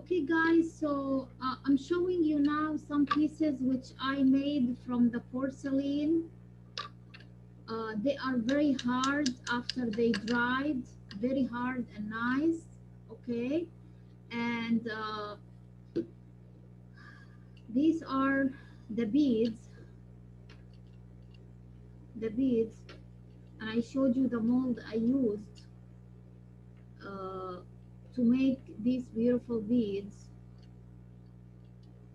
Okay guys, so I'm showing you now some pieces which I made from the porcelain. They are very hard after they dried, very hard and nice. Okay, and these are the beads, the beads, and I showed you the mold I used uh, to make these beautiful beads.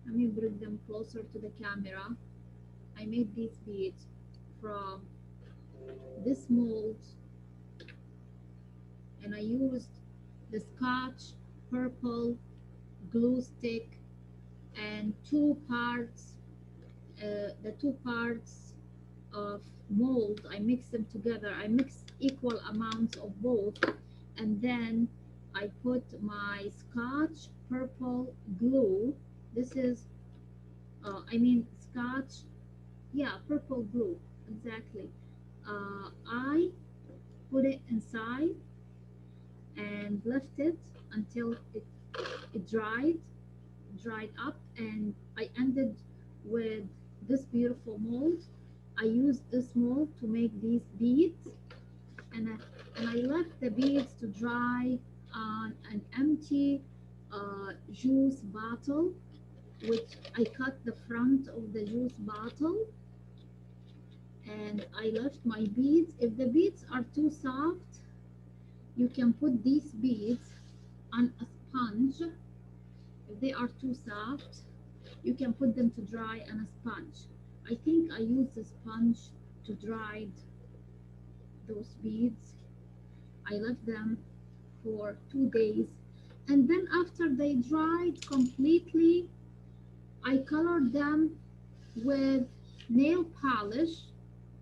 Let me bring them closer to the camera. I made these beads from this mold, and I used the Scotch purple glue stick and the two parts of mold. I mix them together. I mix equal amounts of both, and then I put my Scotch purple glue. This is, Scotch, yeah, purple glue, exactly. I put it inside and left it until it dried up, and I ended with this beautiful mold. I used this mold to make these beads, and I left the beads to dry on an empty juice bottle, which I cut the front of the juice bottle, and I left my beads. If the beads are too soft, you can put these beads on a sponge. If they are too soft, you can put them to dry on a sponge. I think I used the sponge to dry those beads. I left them for 2 days, and then after they dried completely, I colored them with nail polish.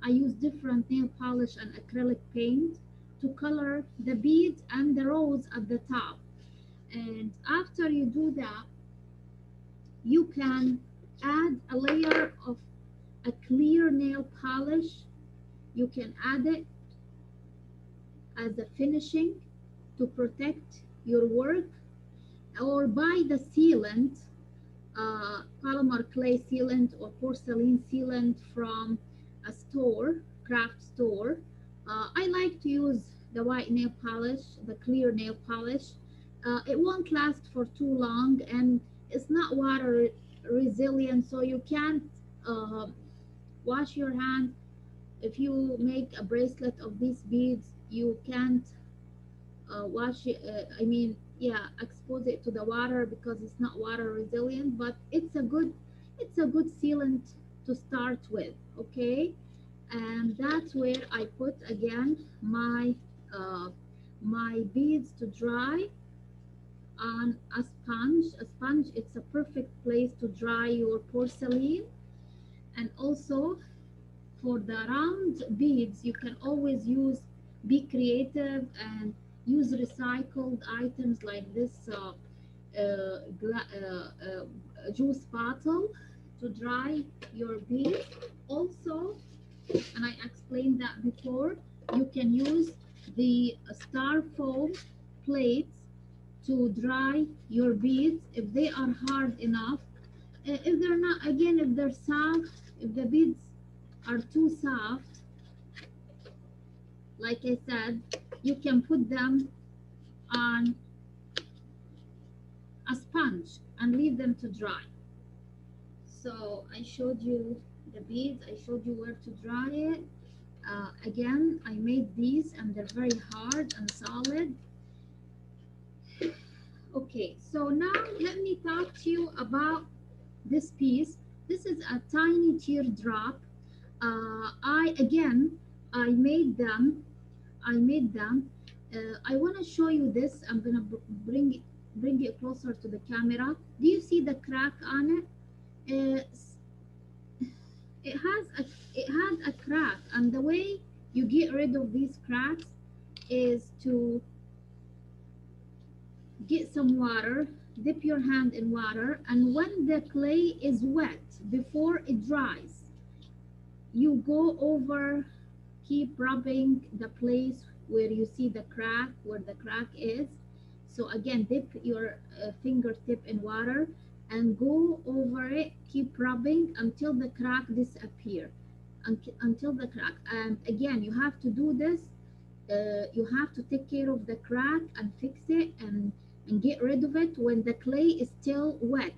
I use different nail polish and acrylic paint to color the beads and the rose at the top. And after you do that, you can add a layer of a clear nail polish. You can add it as a finishing to protect your work, or buy the sealant, polymer clay sealant or porcelain sealant from a store, craft store. I like to use the white nail polish, the clear nail polish. It won't last for too long, and it's not water resilient, so you can't uh, wash your hand. If you make a bracelet of these beads, you can't wash it. Yeah, expose it to the water because it's not water resilient. But it's a good sealant to start with. Okay, and that's where I put again uh, my beads to dry on a sponge. A sponge, it's a perfect place to dry your porcelain. And also for the round beads, you can always be creative and use recycled items like this juice bottle to dry your beads. Also, and I explained that before, you can use the styrofoam plates to dry your beads if they are hard enough. If they're not, again, if they're soft, if the beads are too soft, like I said, you can put them on a sponge and leave them to dry. So I showed you the beads, I showed you where to dry it. Again, I made these and they're very hard and solid. Okay, so now let me talk to you about this piece. This is a tiny teardrop. I made them. I want to show you this. I'm gonna bring it closer to the camera. Do you see the crack on it? Uh, it has a crack, and the way you get rid of these cracks is to get some water, dip your hand in water, and when the clay is wet before it dries, you go over, keep rubbing the place where you see the crack, where the crack is. So again, dip your fingertip in water and go over it. Keep rubbing until the crack disappear. Until the crack. And again, you have to do this. You have to take care of the crack and fix it and get rid of it when the clay is still wet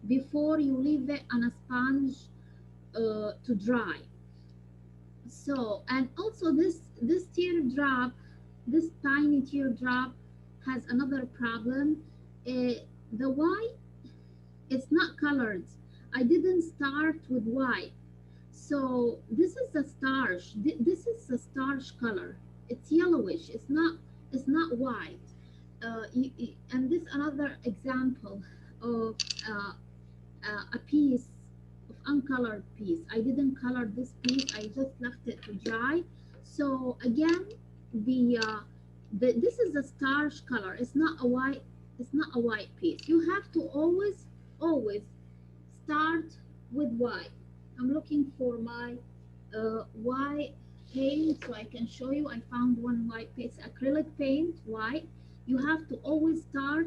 before you leave it on a sponge to dry. So, and also this teardrop, this tiny teardrop has another problem. The white, it's not colored. I didn't start with white. So this is a starch. This is a starch color. It's yellowish. It's not white. And this another example of uh, a piece of uncolored piece. I didn't color this piece. I just left it to dry. So again, this is a starch color. It's not a white. It's not a white piece. You have to always start with white. I'm looking for my white paint so I can show you. I found one white piece, acrylic paint, white. You have to always start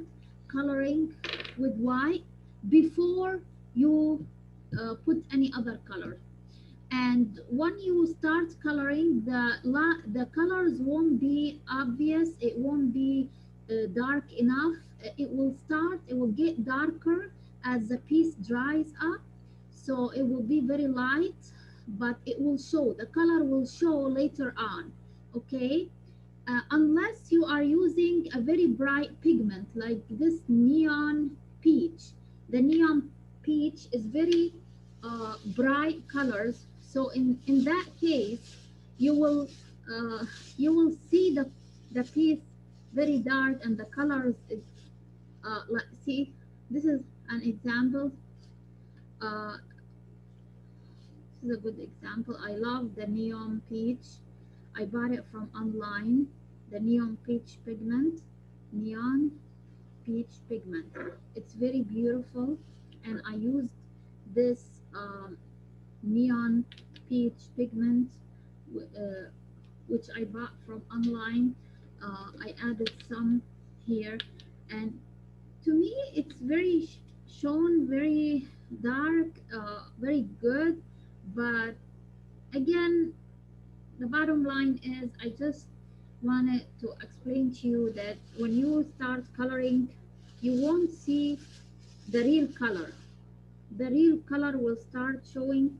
coloring with white before you put any other color. And when you start coloring, the colors won't be obvious. It won't be dark enough. It will get darker as the piece dries up. So it will be very light, but it will show. The color will show later on. Okay, unless you are using a very bright pigment like this neon peach. The neon peach is very bright colors. So in that case, you will you will see the piece very dark and the colors is like see. This is an example. Uh, this is a good example. I love the neon peach. I bought it from online. The neon peach pigment, neon peach pigment. It's very beautiful, and I used this neon peach pigment, uh, which I bought from online. I added some here, and to me, it's very shown very dark, very good. But again, the bottom line is I just wanted to explain to you that when you start coloring, you won't see the real color. The real color will start showing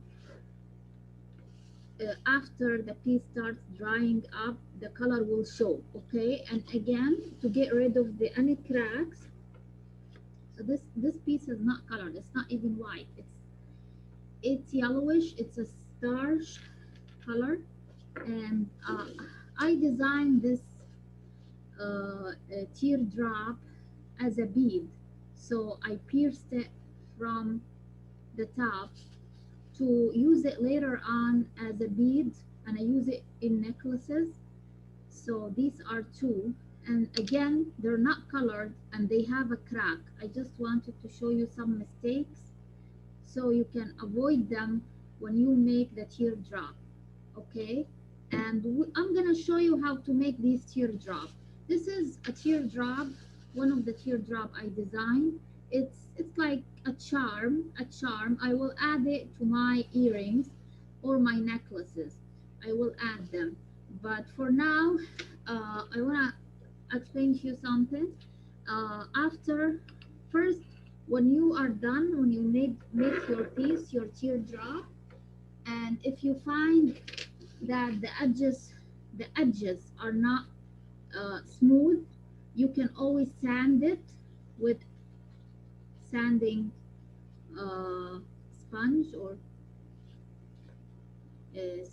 after the piece starts drying up. The color will show. Okay, and again, to get rid of the any cracks. So this piece is not colored. It's not even white. It's yellowish. It's a starch color, and I designed this teardrop as a bead. So I pierced it from the top to use it later on as a bead, and I use it in necklaces. So these are two, and again, they're not colored and they have a crack. I just wanted to show you some mistakes so you can avoid them when you make the teardrop. Okay, and I'm gonna show you how to make these teardrop. This is a teardrop, one of the teardrop I designed. It's like a charm. I will add it to my earrings or my necklaces. I will add them, but for now, I wanna explain to you something. After first, when you are done, when you make your piece, your teardrop, and if you find that the edges are not smooth, you can always sand it with sanding sponge or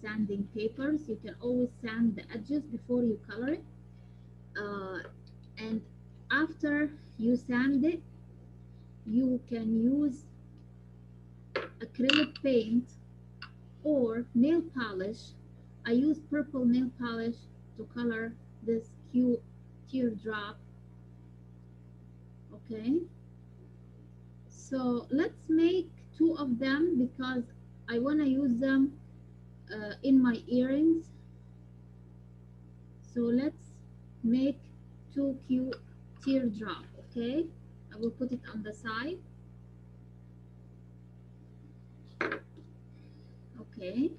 sanding papers. You can always sand the edges before you color it, uh, and after you sand it, you can use acrylic paint or nail polish. I use purple nail polish to color this cute teardrop. Okay, so let's make two of them because I want to use them in my earrings. So let's make two cute teardrop. Okay, I will put it on the side. Okay,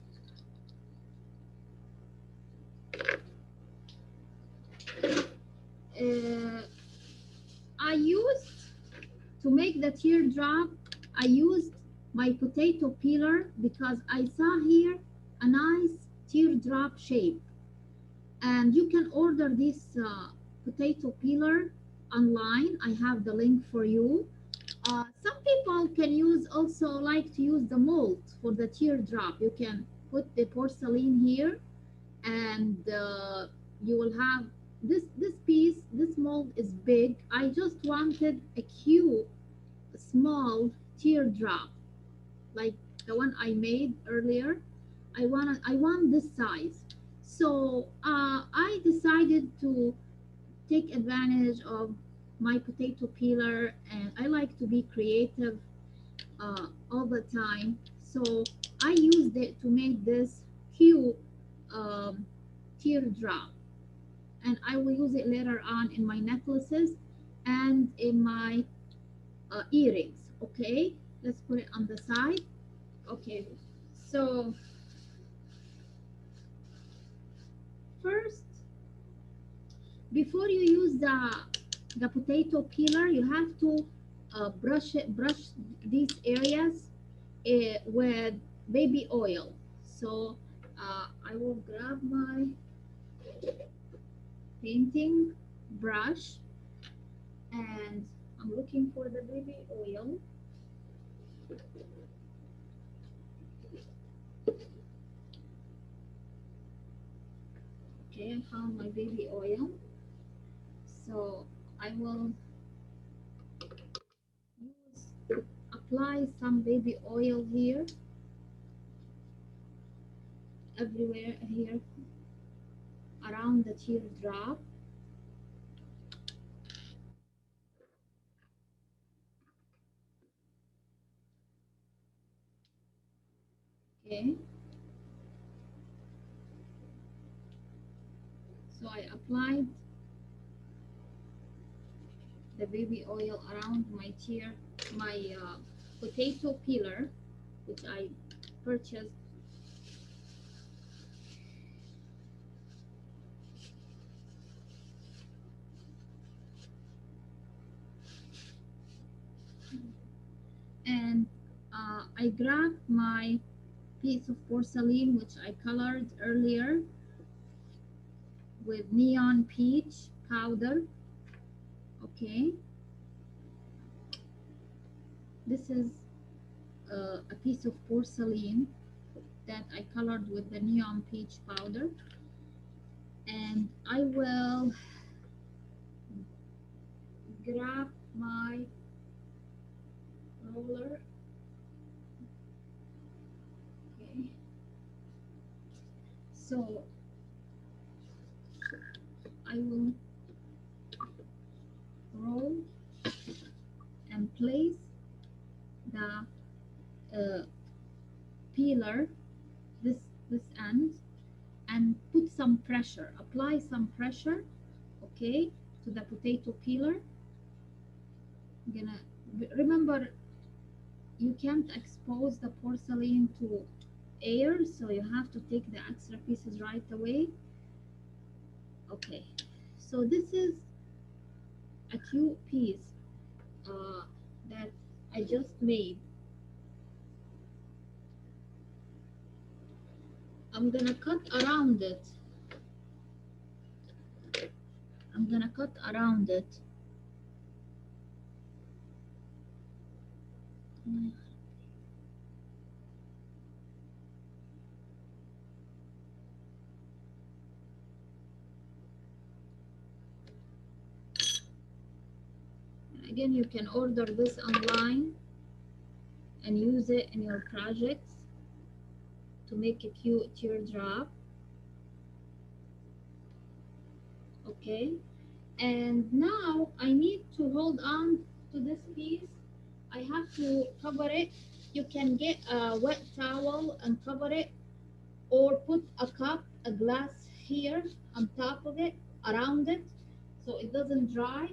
uh, I used to make the teardrop. I used my potato peeler because I saw here a nice teardrop shape, and you can order this potato peeler online. I have the link for you. Some people can use also like to use the mold for the teardrop. You can put the porcelain here, and you will have this piece. This mold is big. I just wanted a cute small teardrop like the one I made earlier. I want this size. So I decided to take advantage of my potato peeler, and I like to be creative all the time. So I used it to make this cute um, teardrop, and I will use it later on in my necklaces and in my earrings. Okay, let's put it on the side. Okay, so first, before you use the potato peeler, you have to brush these areas with baby oil. So I will grab my painting brush, and I'm looking for the baby oil. Okay, I found my baby oil. So I will use apply some baby oil here everywhere here around the teardrop. Okay, so I applied the baby oil around my potato peeler, which I purchased. And I grabbed my piece of porcelain, which I colored earlier with neon peach powder. Okay, this is a piece of porcelain that I colored with the neon peach powder, and I will grab my roller. Okay, so I will roll and place the peeler this this end, and put some pressure, apply some pressure, okay, to the potato peeler. I'm gonna remember, you can't expose the porcelain to air, so you have to take the extra pieces right away. Okay, so this is a cute piece uh, that I just made. I'm gonna cut around it. I'm gonna cut around it. Again, you can order this online and use it in your projects to make a cute teardrop. Okay, and now I need to hold on to this piece. I have to cover it. You can get a wet towel and cover it, or put a cup, a glass here on top of it, around it, so it doesn't dry.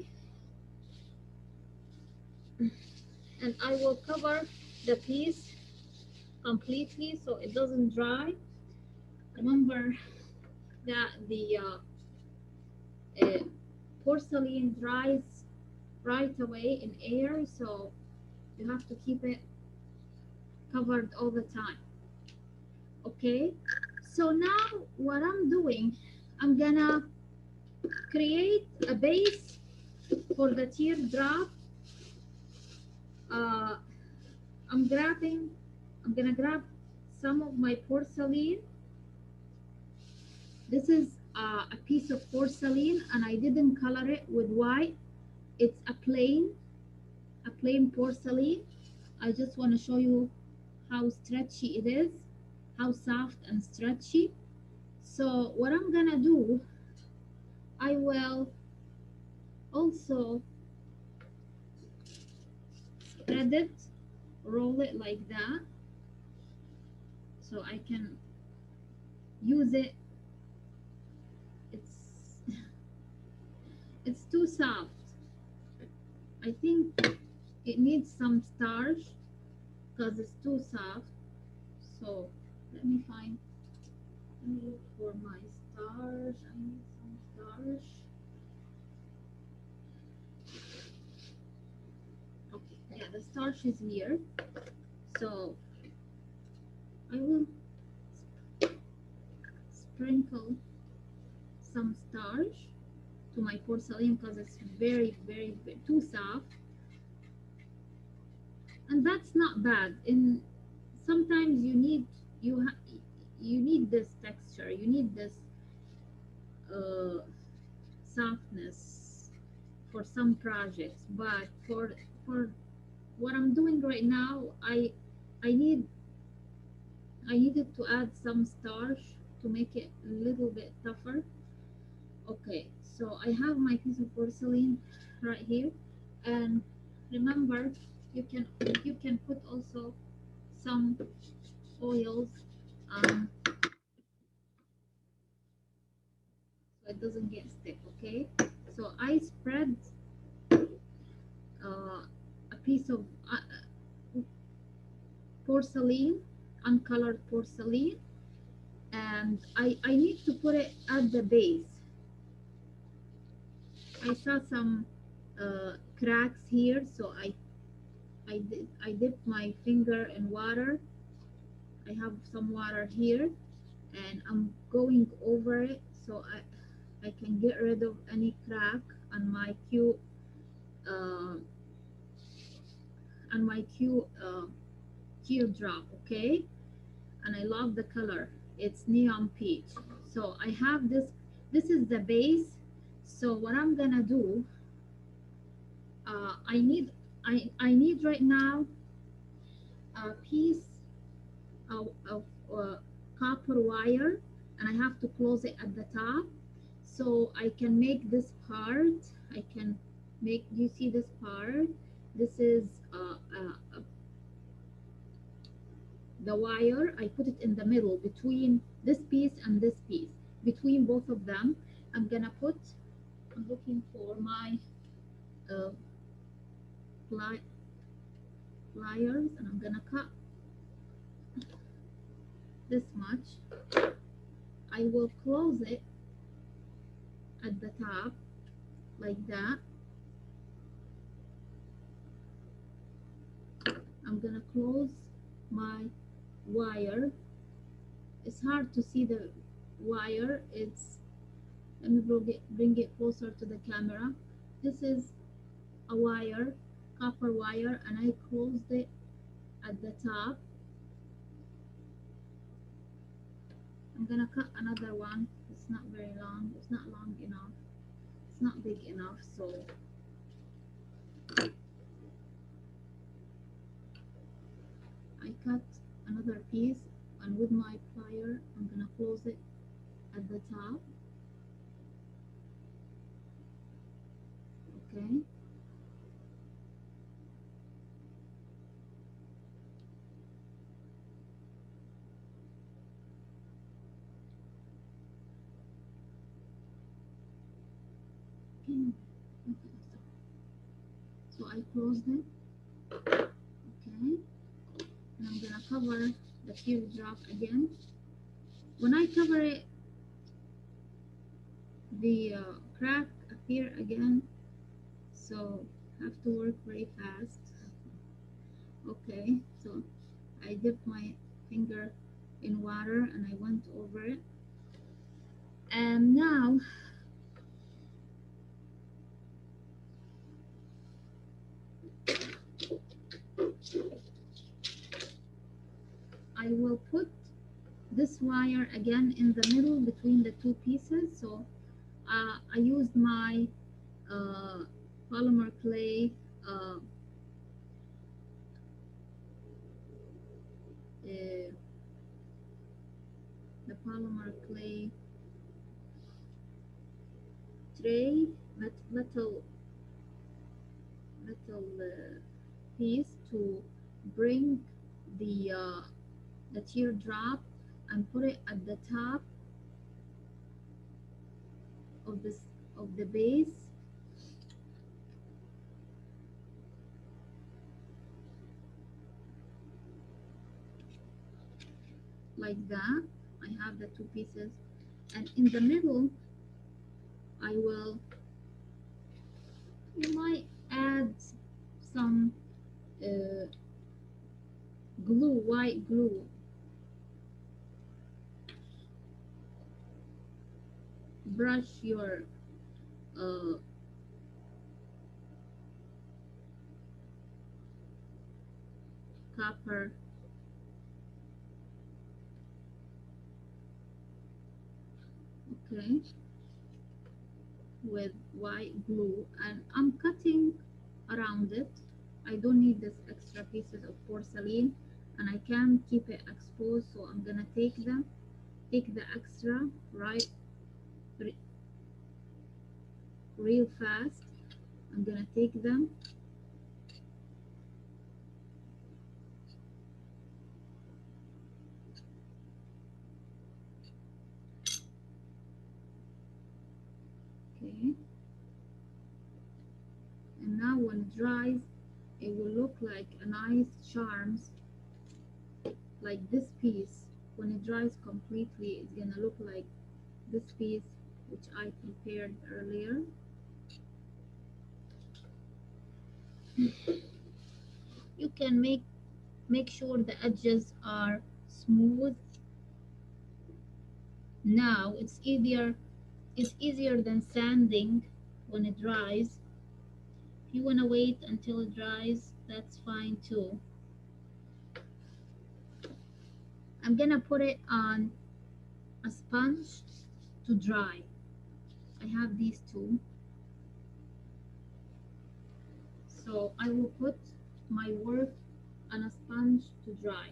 and I will cover the piece completely so it doesn't dry. Remember that the uh, porcelain dries right away in air, so you have to keep it covered all the time. Okay, so now what I'm doing, I'm gonna create a base for the teardrop. uh, I'm grabbing, I'm gonna grab some of my porcelain. This is a piece of porcelain and I didn't color it with white. It's a plain porcelain. I just want to show you how stretchy it is, how soft and stretchy. So what I'm gonna do, I will also spread it, roll it like that, so I can use it. It's it's too soft. I think it needs some starch because it's too soft. So let me find, let me look for my starch. I need some starch. Okay, yeah, the starch is here. So I will sprinkle some starch to my porcelain because it's very too soft, and that's not bad. In sometimes you need this texture, you need this uh, softness for some projects, but for what I'm doing right now, I need I needed to add some starch to make it a little bit tougher. Okay, so I have my piece of porcelain right here, and remember, you can you can put also some oils so it doesn't get stick. Okay, so I spread a piece of porcelain, uncolored porcelain, and I need to put it at the base. I saw some cracks here, so I dipped my finger in water. I have some water here, and I'm going over it so I can get rid of any crack on my uh, Q teardrop. Okay, and I love the color. It's neon peach. So I have this. This is the base. So what I'm gonna do, I need I need right now a piece of copper wire, and I have to close it at the top so I can make this part. I can make, do you see this part? This is the wire. I put it in the middle between this piece and this piece. Between both of them, I'm gonna put, I'm looking for my uh, pliers, and I'm gonna cut this much. I will close it at the top like that. I'm gonna close my wire. It's hard to see the wire. It's, let me bring it closer to the camera. This is a wire, copper wire, and I closed it at the top. I'm gonna cut another one. It's not very long. It's not long enough. It's not big enough, so I cut another piece, and with my plier, I'm gonna close it at the top. Okay. Okay. So I closed it. Okay, and I'm gonna cover the teardrop again. When I cover it, the crack appear again, so have to work very fast. Okay, so I dipped my finger in water and I went over it, and now I will put this wire again in the middle between the two pieces. So I used my uh, polymer clay, uh, uh, the polymer clay tray, metal piece to bring the teardrop and put it at the top of this of the base like that. I have the two pieces, and in the middle I will, you might add some uh, glue, white glue. Brush your uh, copper, okay, with white glue, and I'm cutting around it. I don't need this extra pieces of porcelain, and I can't keep it exposed, so I'm gonna take the extra right re- real fast. I'm gonna take them. Okay, and now when it dries, it will look like a nice charms, like this piece. When it dries completely, it's gonna look like this piece which I prepared earlier. You can make sure the edges are smooth. Now it's easier than sanding when it dries. If you want to wait until it dries, that's fine too. I'm gonna put it on a sponge to dry. I have these two, so I will put my work on a sponge to dry.